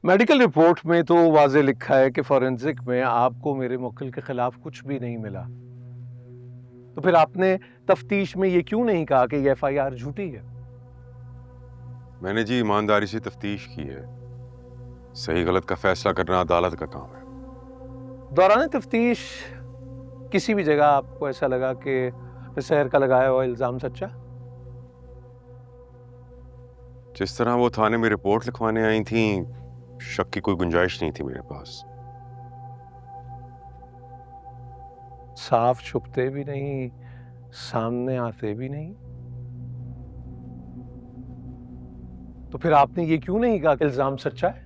Medical report में तो वाज़े लिखा है कि फॉरेंसिक में आपको मेरे मुवक्किल के खिलाफ कुछ भी नहीं मिला। तो फिर आपने तफ्तीश में ये क्यों नहीं कहा कि ये एफआईआर झूठी है? मैंने जी ईमानदारी से तफ्तीश की है। सही गलत का फैसला करना अदालत का काम है। दौरान तफ्तीश किसी भी जगह आपको ऐसा लगा कि शहर का लगाया हुआ इल्जाम सच्चा? जिस तरह वो थाने में रिपोर्ट लिखवाने आई थी, शक की कोई गुंजाइश नहीं थी मेरे पास। साफ छुपते भी नहीं, सामने आते भी नहीं। तो फिर आपने ये क्यों नहीं कहा कि इल्जाम सच्चा है?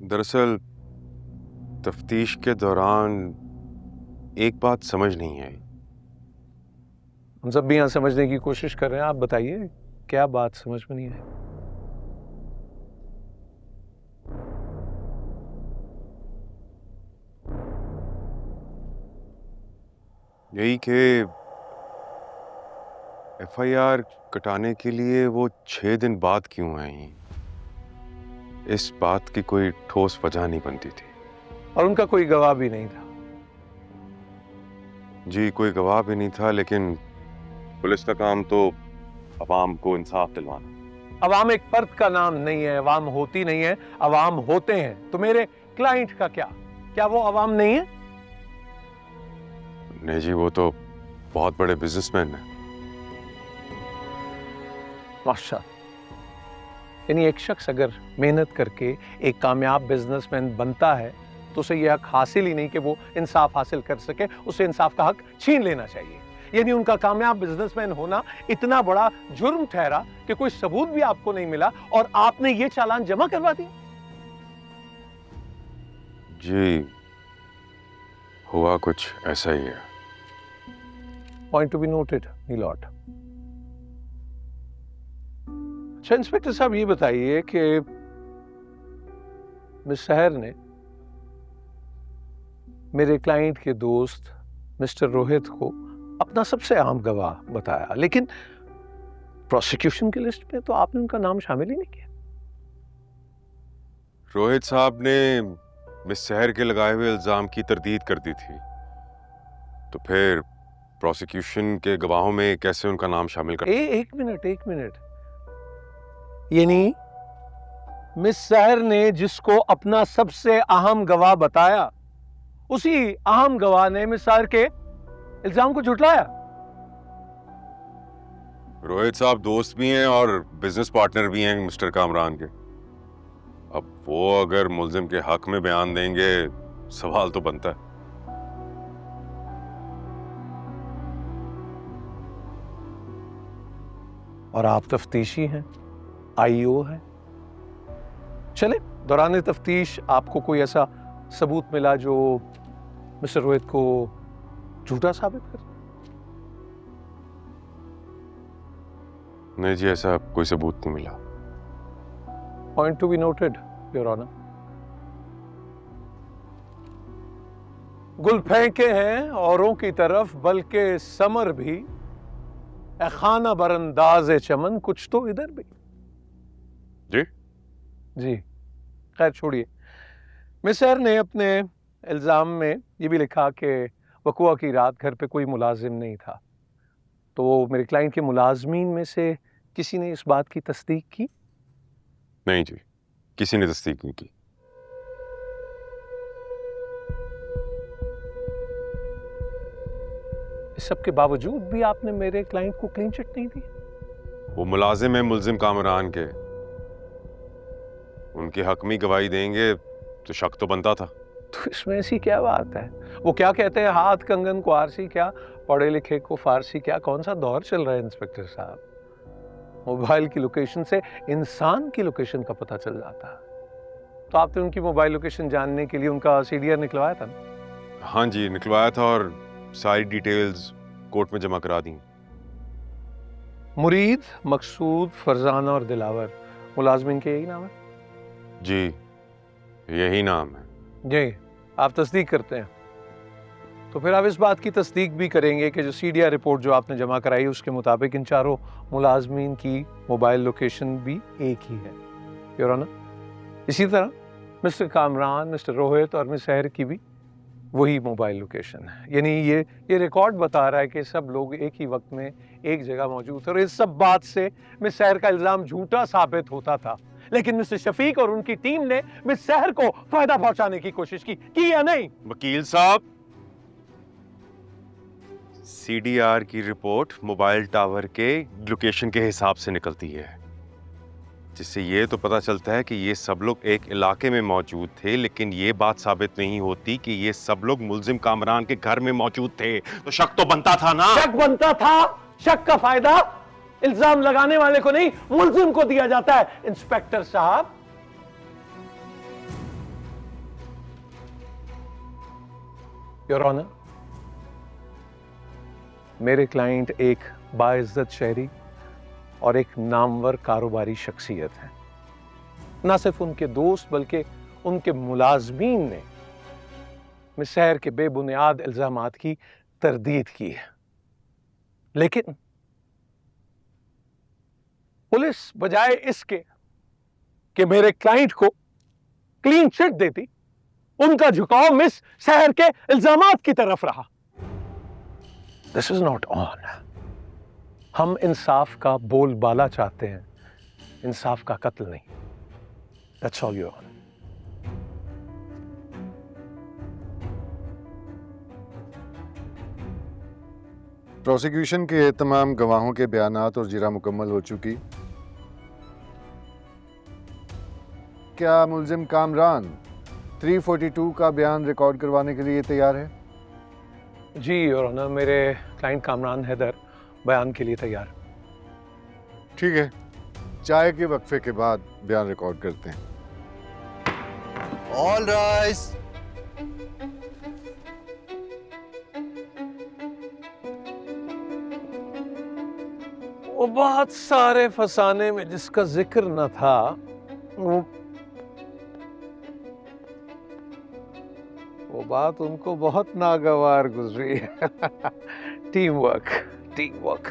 दरअसल तफ्तीश के दौरान एक बात समझ नहीं आई। हम सब भी यहां समझने की कोशिश कर रहे हैं, आप बताइए क्या बात समझ में नहीं आई? यही कि एफआईआर कटाने के लिए वो 6 दिन बाद क्यों आई, इस बात की कोई ठोस वजह नहीं बनती थी। और उनका कोई गवाह भी नहीं था। जी कोई गवाह भी नहीं था, लेकिन पुलिस का काम तो अवाम को इंसाफ दिलवाना। अवाम एक फर्द का नाम नहीं है, अवाम होती नहीं है, अवाम होते हैं। तो मेरे क्लाइंट का क्या वो अवाम नहीं है? नहीं जी, वो तो बहुत बड़े बिजनेसमैन हैं। माशाअल्लाह। यानी एक शख्स अगर मेहनत करके एक कामयाब बिजनेसमैन बनता है तो उसे यह हक हासिल ही नहीं कि वो इंसाफ हासिल कर सके, उसे इंसाफ का हक छीन लेना चाहिए। यानी उनका कामयाब बिजनेसमैन होना इतना बड़ा जुर्म ठहरा कि कोई सबूत भी आपको नहीं मिला और आपने ये चालान जमा करवा दिया। जी हुआ कुछ ऐसा ही है। पॉइंट टू बी नोटेड नीलॉट। अच्छा इंस्पेक्टर साहब, ये बताइए कि मिस सहर ने मेरे क्लाइंट के दोस्त मिस्टर रोहित को अपना सबसे अहम गवाह बताया, लेकिन प्रोसिक्यूशन की लिस्ट में तो आपने उनका नाम शामिल ही नहीं किया। रोहित साहब ने मिस सहर के लगाए हुए इल्जाम की तरदीद कर दी थी, तो फिर प्रोसिक्यूशन के गवाहों में कैसे उनका नाम शामिल कर? एक मिनट। यानी मिस सहर ने जिसको अपना सबसे अहम गवाह बताया, उसी अहम गवाह ने मिस सहर के इल्जाम को झुटलाया। रोहित साहब दोस्त भी हैं और बिजनेस पार्टनर भी हैं मिस्टर कामरान के। अब वो अगर मुल्जिम के हक में बयान देंगे, सवाल तो बनता है। और आप तफ्तीशी हैं, आईओ हैं। चले, दौरान तफ्तीश आपको कोई ऐसा सबूत मिला जो मिस्टर रोहित को झूठा साबित कर? नहीं जी, ऐसा कोई सबूत नहीं मिला। Point to be noted your honour. गुल फेंके हैं औरों की तरफ, बल्कि समर भी ए खाना बरंदाज चमन, कुछ तो इधर भी। जी खैर छोड़िए। मिसर ने अपने इल्जाम में ये भी लिखा कि वक़ुआ की रात घर पे कोई मुलाजिम नहीं था। तो मेरे क्लाइंट के मुलाजमीन में से किसी ने इस बात की तस्दीक की? नहीं जी, किसी ने तस्दीक नहीं की। इस सब के बावजूद भी आपने मेरे क्लाइंट को क्लीन चिट नहीं दी? वो मुलाजिम है मुल्जिम कामरान के, उनके हक में गवाही देंगे तो शक तो बनता था। तो इसमें ऐसी क्या बात है? वो क्या कहते हैं, हाथ कंगन को आरसी क्या, पढ़े लिखे को फारसी क्या। कौन सा दौर चल रहा है इंस्पेक्टर साहब? मोबाइल की लोकेशन से इंसान की लोकेशन का पता चल जाता है। तो आपने उनकी मोबाइल लोकेशन जानने के लिए उनका सीडीआर निकलवाया था ना? हाँ जी, निकलवाया था और सारी डिटेल्स कोर्ट में जमा करा दी। मुरीद, मकसूद, फरजाना और दिलावर मुलाजमिन के यही नाम है? जी यही नाम है। जी, आप तस्दीक करते हैं? तो फिर आप इस बात की तस्दीक भी करेंगे कि जो सीडीआर रिपोर्ट जो आपने जमा कराई उसके मुताबिक इन चारों मुलाजमीन की मोबाइल लोकेशन भी एक ही है। योर ऑनर, इसी तरह मिस्टर कामरान, मिस्टर रोहित और मिस सहर की भी वही मोबाइल लोकेशन है। यानी ये रिकॉर्ड बता रहा है कि सब लोग एक ही वक्त में एक जगह मौजूद थे और इस सब बात से मिस सहर का इल्जाम झूठा साबित होता था। लेकिन मिस्टर शफीक और उनकी टीम ने मिस सहर को फायदा पहुंचाने की कोशिश की या नहीं? वकील साहब, सीडीआर की रिपोर्ट मोबाइल टावर के लोकेशन के हिसाब से निकलती है, जिससे ये तो पता चलता है कि ये सब लोग एक इलाके में मौजूद थे, लेकिन ये बात साबित नहीं होती कि ये सब लोग मुल्जिम कामरान के घर में मौजूद थे। तो शक तो बनता था ना? शक बनता था। शक का फायदा इल्जाम लगाने वाले को नहीं, मुल्जिम को दिया जाता है। इंस्पेक्टर साहब, योर ऑनर, मेरे क्लाइंट एक बाइज्जत शहरी और एक नामवर कारोबारी शख्सियत है। ना सिर्फ उनके दोस्त बल्कि उनके मुलाजमीन ने मिस सहर के बेबुनियाद इल्जामात की तरदीद की है। लेकिन पुलिस बजाय इसके कि मेरे क्लाइंट को क्लीन चिट देती, उनका झुकाव मिस सहर के इल्जामात की तरफ रहा। This is not on. हम इंसाफ का बोलबाला चाहते हैं, इंसाफ का कत्ल नहीं। That's all your honour. Prosecution के तमाम गवाहों के बयानात और जिरा मुकम्मल हो चुकी। क्या मुल्जिम कामरान 342 का बयान रिकॉर्ड करवाने के लिए तैयार है? जी योर ऑनर, मेरे क्लाइंट कामरान हैदर बयान के लिए तैयार। ठीक है, चाय के वक्फे के बाद बयान रिकॉर्ड करते हैं। All rise. वो बहुत सारे फसाने में जिसका जिक्र न था, वो बात उनको बहुत नागवार गुजरी। Team work, team work.